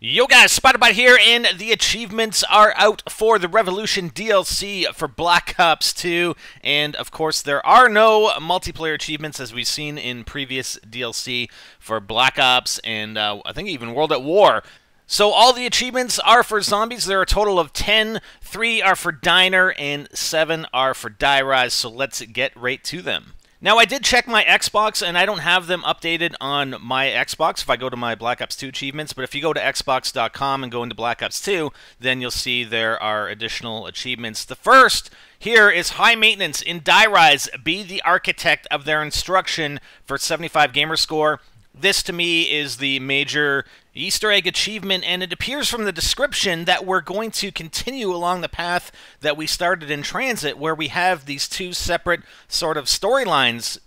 Yo guys, SpiderBot here, and the achievements are out for the Revolution DLC for Black Ops 2, and of course there are no multiplayer achievements as we've seen in previous DLC for Black Ops and I think even World at War. So all the achievements are for zombies. There are a total of 10, 3 are for Diner, and 7 are for Die Rise, so let's get right to them. Now, I did check my Xbox, and I don't have them updated on my Xbox if I go to my Black Ops 2 achievements, but if you go to xbox.com and go into Black Ops 2, then you'll see there are additional achievements. The first here is High Maintenance in Die Rise. Be the architect of their instruction for 75 gamer score. This, to me, is the major Easter egg achievement, and it appears from the description that we're going to continue along the path that we started in Transit, where we have these two separate sort of storylines,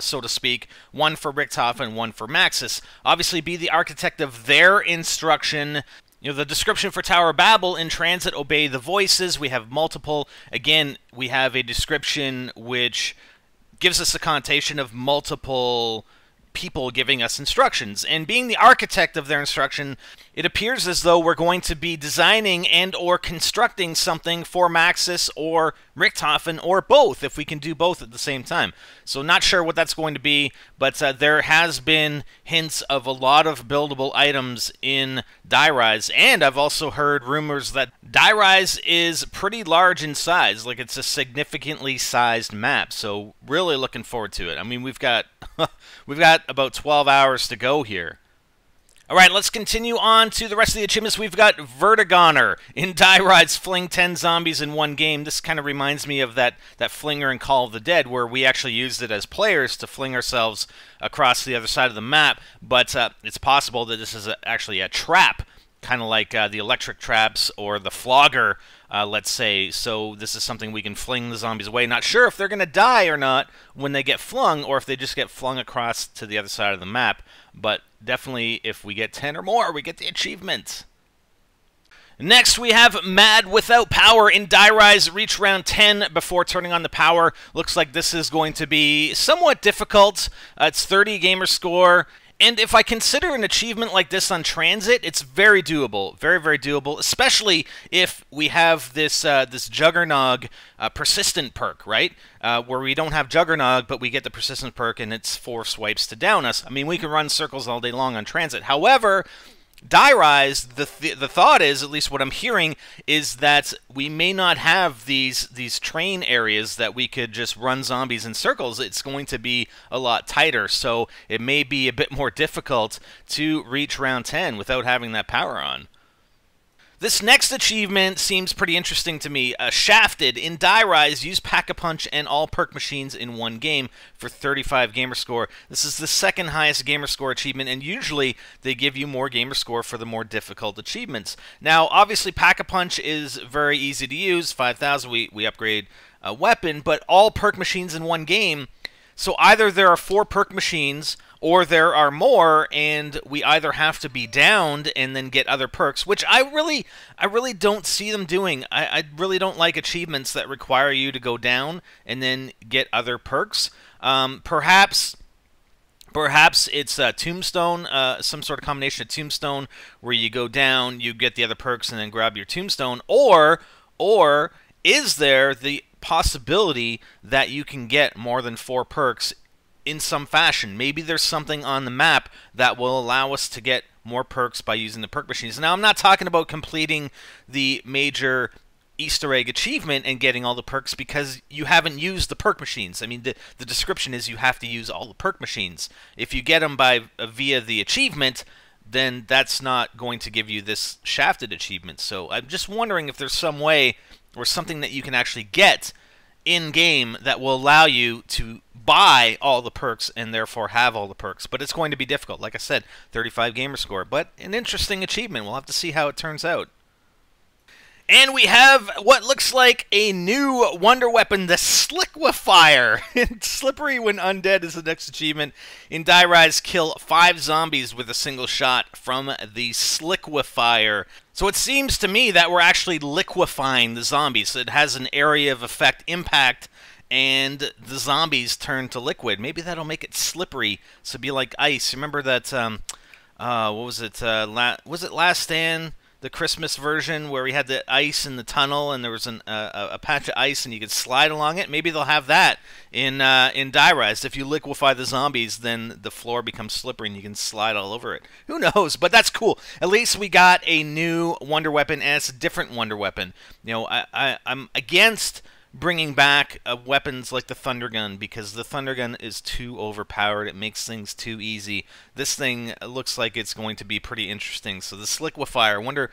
so to speak, one for Richtofen and one for Maxis. Obviously, be the architect of their instruction. You know, the description for Tower of Babel in Transit, obey the voices. We have multiple. Again, we have a description which gives us a connotation of multiple people giving us instructions, and being the architect of their instruction, it appears as though we're going to be designing and or constructing something for Maxis or Richtofen, or both, if we can do both at the same time. So not sure what that's going to be, but there has been hints of a lot of buildable items in Die Rise, and I've also heard rumors that Die Rise is pretty large in size, like it's a significantly sized map, so really looking forward to it. I mean, we've got about 12 hours to go here. Alright, let's continue on to the rest of the achievements. We've got Vertigoner in Die Rise, fling 10 zombies in one game. This kind of reminds me of that flinger in Call of the Dead, where we actually used it as players to fling ourselves across the other side of the map, but it's possible that this is actually a trap, kind of like the electric traps or the flogger, let's say. So this is something we can fling the zombies away. Not sure if they're going to die or not when they get flung, or if they just get flung across to the other side of the map. But definitely, if we get 10 or more, we get the achievement. Next, we have Mad Without Power in Die Rise. Reach round 10 before turning on the power. Looks like this is going to be somewhat difficult. It's 30 gamer score. And if I consider an achievement like this on Transit, it's very doable, very, very doable, especially if we have this this Juggernog persistent perk, right? Where we don't have Juggernog, but we get the persistent perk, and it's 4 swipes to down us. I mean, we can run circles all day long on Transit. However, Die Rise, the thought is, at least what I'm hearing, is that we may not have these train areas that we could just run zombies in circles. It's going to be a lot tighter, so it may be a bit more difficult to reach round 10 without having that power on. This next achievement seems pretty interesting to me. Shafted in Die Rise, use Pack-a-Punch and all perk machines in one game for 35 gamer score. This is the second highest gamer score achievement, and usually they give you more gamer score for the more difficult achievements. Now, obviously, Pack-a-Punch is very easy to use. 5,000, we upgrade a weapon, but all perk machines in one game. So either there are 4 perk machines, or there are more, and we either have to be downed and then get other perks, which I really don't see them doing. I really don't like achievements that require you to go down and then get other perks. Perhaps it's a Tombstone, some sort of combination of Tombstone, where you go down, you get the other perks, and then grab your Tombstone, or is there the possibility that you can get more than 4 perks in some fashion? Maybe there's something on the map that will allow us to get more perks by using the perk machines. Now, I'm not talking about completing the major Easter egg achievement and getting all the perks, because you haven't used the perk machines. I mean, the description is you have to use all the perk machines. If you get them via the achievement, then that's not going to give you this Shafted achievement. So I'm just wondering if there's some way or something that you can actually get in-game that will allow you to buy all the perks and therefore have all the perks. But it's going to be difficult. Like I said, 35 gamer score, but an interesting achievement. We'll have to see how it turns out. And we have what looks like a new wonder weapon, the Sliquifier. Slippery when undead is the next achievement. In Die Rise, kill 5 zombies with a single shot from the Sliquifier. So it seems to me that we're actually liquefying the zombies. It has an area of effect impact, and the zombies turn to liquid. Maybe that'll make it slippery, so be like ice. Remember that what was it? Was it Last Stand, the Christmas version where we had the ice in the tunnel and there was a patch of ice and you could slide along it? Maybe they'll have that in Die Rise. If you liquefy the zombies, then the floor becomes slippery and you can slide all over it. Who knows? But that's cool. At least we got a new Wonder Weapon, and it's a different Wonder Weapon. You know, I'm against bringing back weapons like the Thunder Gun, because the Thunder Gun is too overpowered. It makes things too easy. This thing looks like it's going to be pretty interesting. So the Liquefier, I wonder,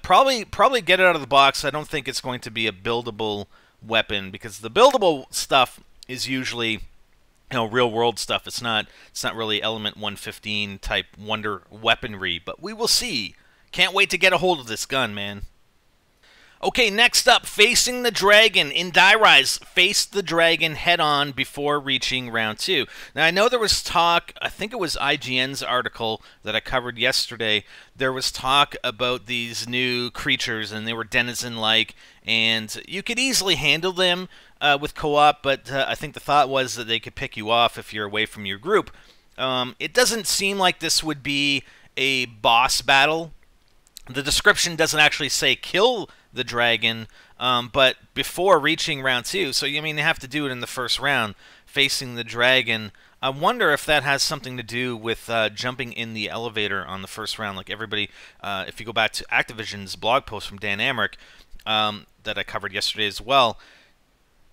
probably get it out of the box. I don't think it's going to be a buildable weapon, because the buildable stuff is usually, you know, real world stuff. It's not really Element 115 type wonder weaponry, but we will see. Can't wait to get a hold of this gun, man. Okay, next up, facing the dragon. In Die Rise, face the dragon head-on before reaching round 2. Now, I know there was talk, I think it was IGN's article that I covered yesterday, there was talk about these new creatures, and they were denizen-like, and you could easily handle them with co-op, but I think the thought was that they could pick you off if you're away from your group. It doesn't seem like this would be a boss battle. The description doesn't actually say kill the dragon, but before reaching round 2, so I mean you have to do it in the first round, facing the dragon. I wonder if that has something to do with jumping in the elevator on the first round, like everybody. If you go back to Activision's blog post from Dan Amrich that I covered yesterday as well,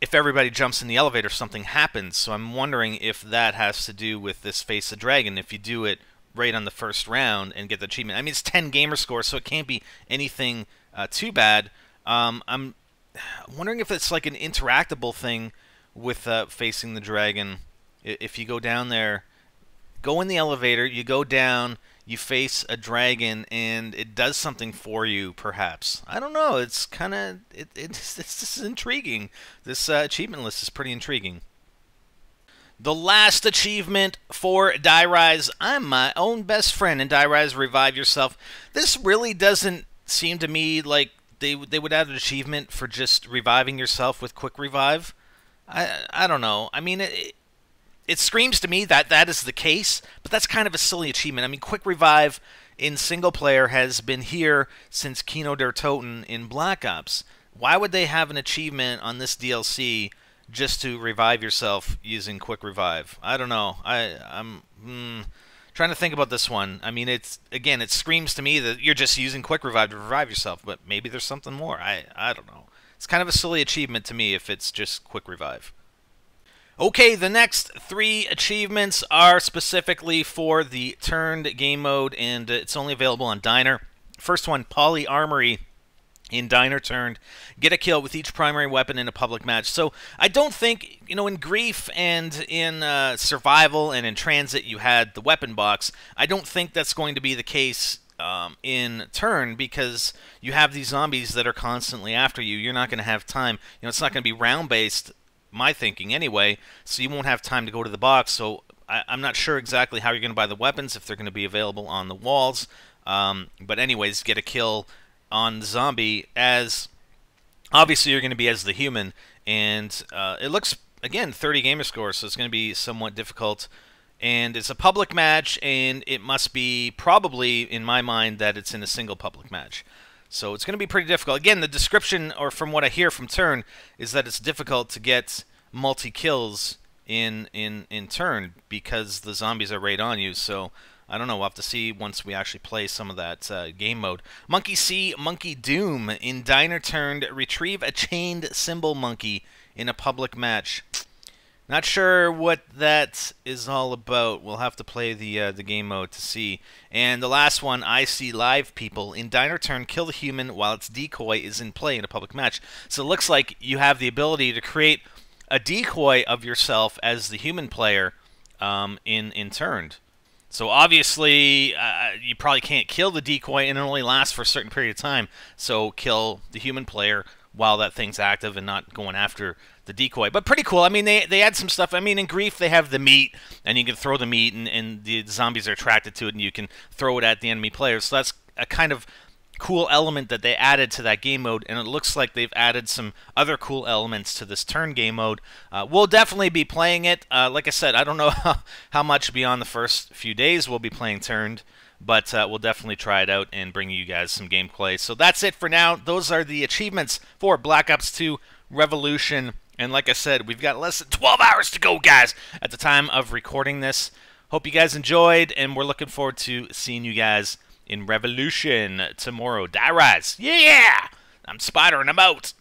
if everybody jumps in the elevator, something happens. So I'm wondering if that has to do with this face the dragon. If you do it right on the first round and get the achievement. I mean, it's 10 gamer score, so it can't be anything too bad. I'm wondering if it's like an interactable thing with facing the dragon. If you go down there, go in the elevator, you go down, you face a dragon, and it does something for you, perhaps. I don't know. It's kind of it's intriguing. This achievement list is pretty intriguing. The last achievement for Die Rise. I'm my own best friend in Die Rise Revive Yourself. This really doesn't seem to me like they would add an achievement for just reviving yourself with quick revive. I don't know. I mean, it screams to me that that is the case, but that's kind of a silly achievement. I mean, quick revive in single player has been here since Kino der Toten in Black Ops. Why would they have an achievement on this DLC just to revive yourself using quick revive? I don't know. I'm trying to think about this one. I mean, it screams to me that you're just using quick revive to revive yourself, but maybe there's something more. I don't know. It's kind of a silly achievement to me if it's just quick revive. Okay, the next 3 achievements are specifically for the turned game mode, and it's only available on Diner. First one, Poly Armory. In Diner Turned, get a kill with each primary weapon in a public match. So I don't think, you know, in Grief and in Survival and in Transit you had the weapon box. I don't think that's going to be the case in Turn, because you have these zombies that are constantly after you. You're not going to have time. You know, it's not going to be round-based, my thinking anyway, so you won't have time to go to the box. So I'm not sure exactly how you're going to buy the weapons, if they're going to be available on the walls. But anyways, get a kill on the zombie, as obviously you're going to be as the human, and it looks, again, 30 gamer score, so it's going to be somewhat difficult, and it's a public match, and it must be probably, in my mind, that it's in a single public match, so it's going to be pretty difficult. Again, the description, or from what I hear from Turn, is that it's difficult to get multi-kills in Turn because the zombies are right on you, so I don't know. We'll have to see once we actually play some of that game mode. Monkey See, Monkey Doom. In Diner Turned, retrieve a chained symbol monkey in a public match. Not sure what that is all about. We'll have to play the game mode to see. And the last one, I See Live People. In Diner Turned, kill the human while its decoy is in play in a public match. So it looks like you have the ability to create a decoy of yourself as the human player in Turned. So obviously, you probably can't kill the decoy, and it only lasts for a certain period of time. So kill the human player while that thing's active and not going after the decoy. But pretty cool. I mean, they add some stuff. I mean, in Grief, they have the meat, and you can throw the meat, and the zombies are attracted to it, and you can throw it at the enemy players. So that's a kind of cool element that they added to that game mode, and it looks like they've added some other cool elements to this Turn game mode. We'll definitely be playing it. Like I said, I don't know how much beyond the first few days we'll be playing Turned, but we'll definitely try it out and bring you guys some gameplay. So that's it for now. Those are the achievements for Black Ops 2 Revolution. And like I said, we've got less than 12 hours to go, guys, at the time of recording this. Hope you guys enjoyed, and we're looking forward to seeing you guys in Revolution tomorrow. Die Rise. Yeah! I'm Spider, and I'm out.